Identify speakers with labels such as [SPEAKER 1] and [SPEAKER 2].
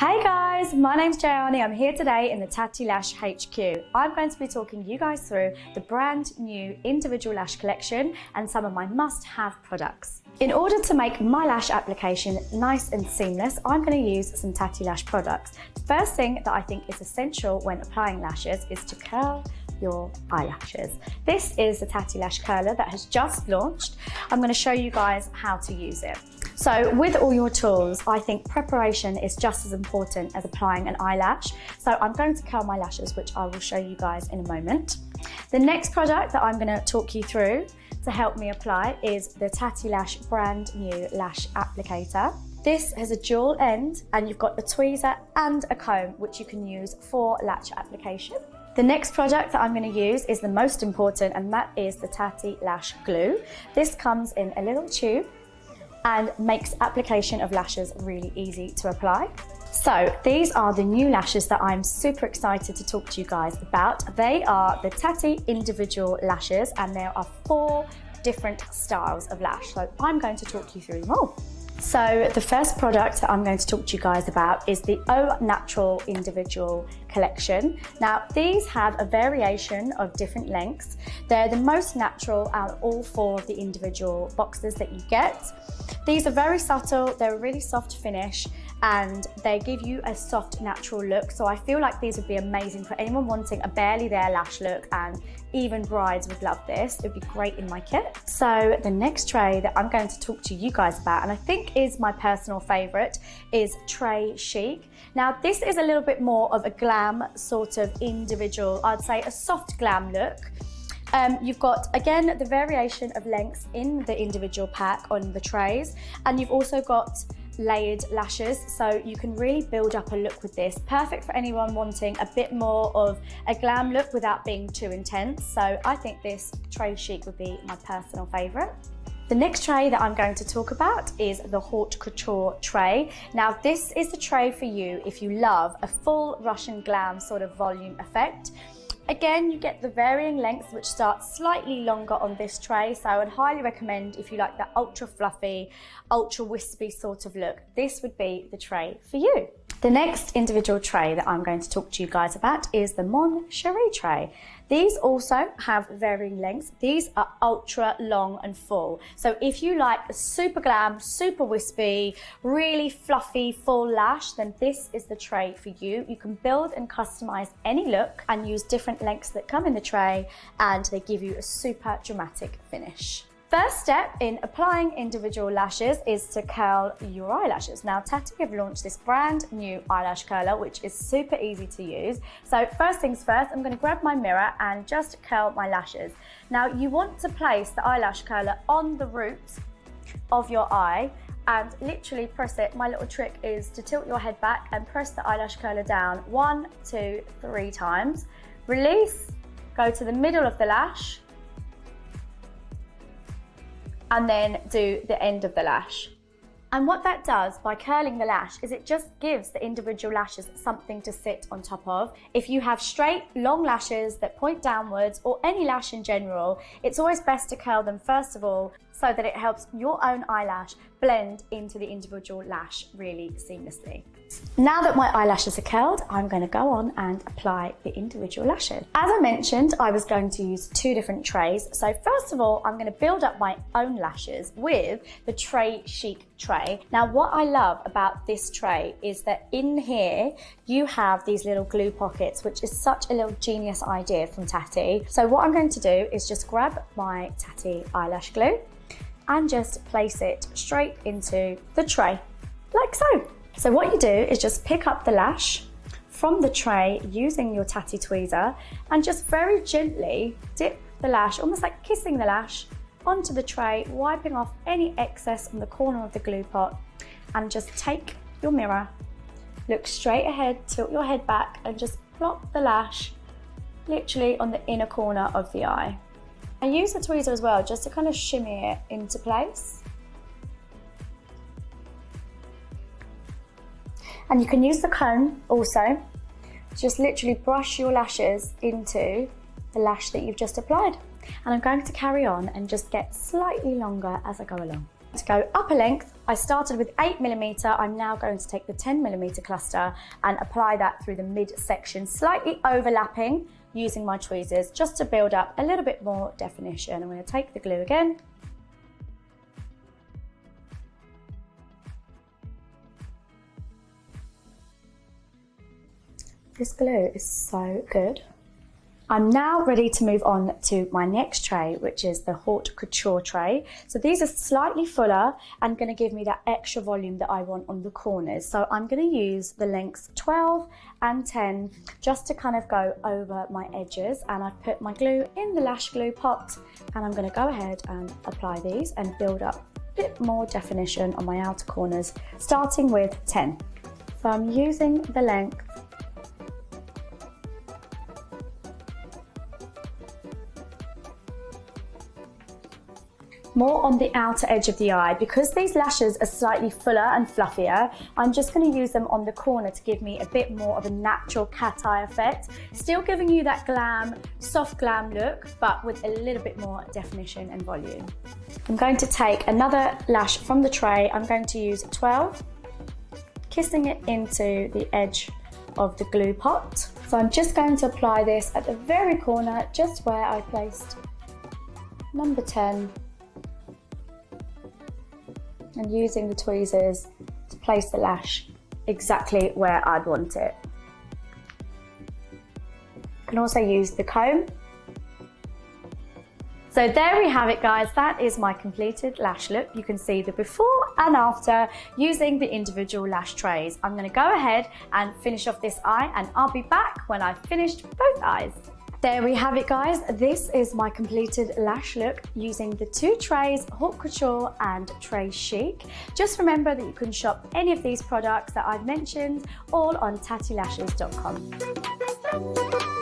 [SPEAKER 1] Hey guys, my name's Jeyanney. I'm here today in the TATTI Lash HQ. I'm going to be talking you guys through the brand new individual lash collection and some of my must-have products. In order to make my lash application nice and seamless, I'm going to use some TATTI Lash products. The first thing that I think is essential when applying lashes is to curl your eyelashes. This is the TATTI Lash Curler that has just launched. I'm going to show you guys how to use it. So with all your tools, I think preparation is just as important as applying an eyelash. So I'm going to curl my lashes, which I will show you guys in a moment. The next product that I'm going to talk you through to help me apply is the TATTI Lash brand new lash applicator. This has a dual end and you've got a tweezer and a comb which you can use for lash application. The next product that I'm going to use is the most important, and that is the TATTI Lash Glue. This comes in a little tube and makes application of lashes really easy to apply. So these are the new lashes that I'm super excited to talk to you guys about. They are the TATTI individual lashes and there are 4 different styles of lash. So I'm going to talk you through them all. So the first product that I'm going to talk to you guys about is the Au Natural individual collection. Now these have a variation of different lengths. They're the most natural out of all 4 of the individual boxes that you get. These are very subtle, they're a really soft finish and they give you a soft natural look. So I feel like these would be amazing for anyone wanting a barely there lash look, and even brides would love this. It would be great in my kit. So the next tray that I'm going to talk to you guys about, and I think is my personal favorite, is Tray Chic. Now this is a little bit more of a glam sort of individual, I'd say a soft glam look. You've got, again, the variation of lengths in the individual pack on the trays, and you've also got layered lashes, so you can really build up a look with this. Perfect for anyone wanting a bit more of a glam look without being too intense. So I think this Tray Chic would be my personal favourite. The next tray that I'm going to talk about is the Haute Couture tray. Now this is the tray for you if you love a full Russian glam sort of volume effect. Again, you get the varying lengths which start slightly longer on this tray, so I would highly recommend if you like that ultra fluffy, ultra wispy sort of look, this would be the tray for you. The next individual tray that I'm going to talk to you guys about is the Mon Chéri tray. These also have varying lengths. These are ultra long and full. So if you like a super glam, super wispy, really fluffy full lash, then this is the tray for you. You can build and customize any look and use different lengths that come in the tray, and they give you a super dramatic finish. First step in applying individual lashes is to curl your eyelashes. Now TATTI have launched this brand new eyelash curler which is super easy to use. So first things first, I'm going to grab my mirror and just curl my lashes. Now you want to place the eyelash curler on the root of your eye and literally press it. My little trick is to tilt your head back and press the eyelash curler down 1, 2, 3 times. Release, go to the middle of the lash, and then do the end of the lash. And what that does by curling the lash is it just gives the individual lashes something to sit on top of. If you have straight, long lashes that point downwards, or any lash in general, it's always best to curl them first of all so that it helps your own eyelash blend into the individual lash really seamlessly. Now that my eyelashes are curled, I'm going to go on and apply the individual lashes. As I mentioned, I was going to use 2 different trays. So first of all, I'm going to build up my own lashes with the Tray Chic tray. Now what I love about this tray is that in here you have these little glue pockets, which is such a little genius idea from TATTI. So what I'm going to do is just grab my TATTI eyelash glue and just place it straight into the tray, like so. So what you do is just pick up the lash from the tray using your TATTI tweezer and just very gently dip the lash, almost like kissing the lash, onto the tray, wiping off any excess on the corner of the glue pot, and just take your mirror, look straight ahead, tilt your head back and just plop the lash literally on the inner corner of the eye. I use the tweezer as well just to kind of shimmy it into place. And you can use the comb also, just literally brush your lashes into the lash that you've just applied. And I'm going to carry on and just get slightly longer as I go along. To go up a length, I started with 8mm. I'm now going to take the 10mm cluster and apply that through the midsection, slightly overlapping, using my tweezers just to build up a little bit more definition. I'm going to take the glue again. This glue is so good. I'm now ready to move on to my next tray, which is the haute couture tray. So these are slightly fuller and going to give me that extra volume that I want on the corners. So I'm going to use the lengths 12 and 10 just to kind of go over my edges. And I've put my glue in the lash glue pot, and I'm going to go ahead and apply these and build up a bit more definition on my outer corners, starting with 10. So I'm using the length more on the outer edge of the eye. Because these lashes are slightly fuller and fluffier, I'm just going to use them on the corner to give me a bit more of a natural cat eye effect, still giving you that glam, soft glam look, but with a little bit more definition and volume. I'm going to take another lash from the tray. I'm going to use 12, kissing it into the edge of the glue pot. So I'm just going to apply this at the very corner, just where I placed number 10, and using the tweezers to place the lash exactly where I'd want it. You can also use the comb. So there we have it, guys. That is my completed lash look. You can see the before and after using the individual lash trays. I'm going to go ahead and finish off this eye, and I'll be back when I've finished both eyes. There we have it, guys. This is my completed lash look using the two trays, Haute Couture and Tray Chic. Just remember that you can shop any of these products that I've mentioned all on tattilashes.com.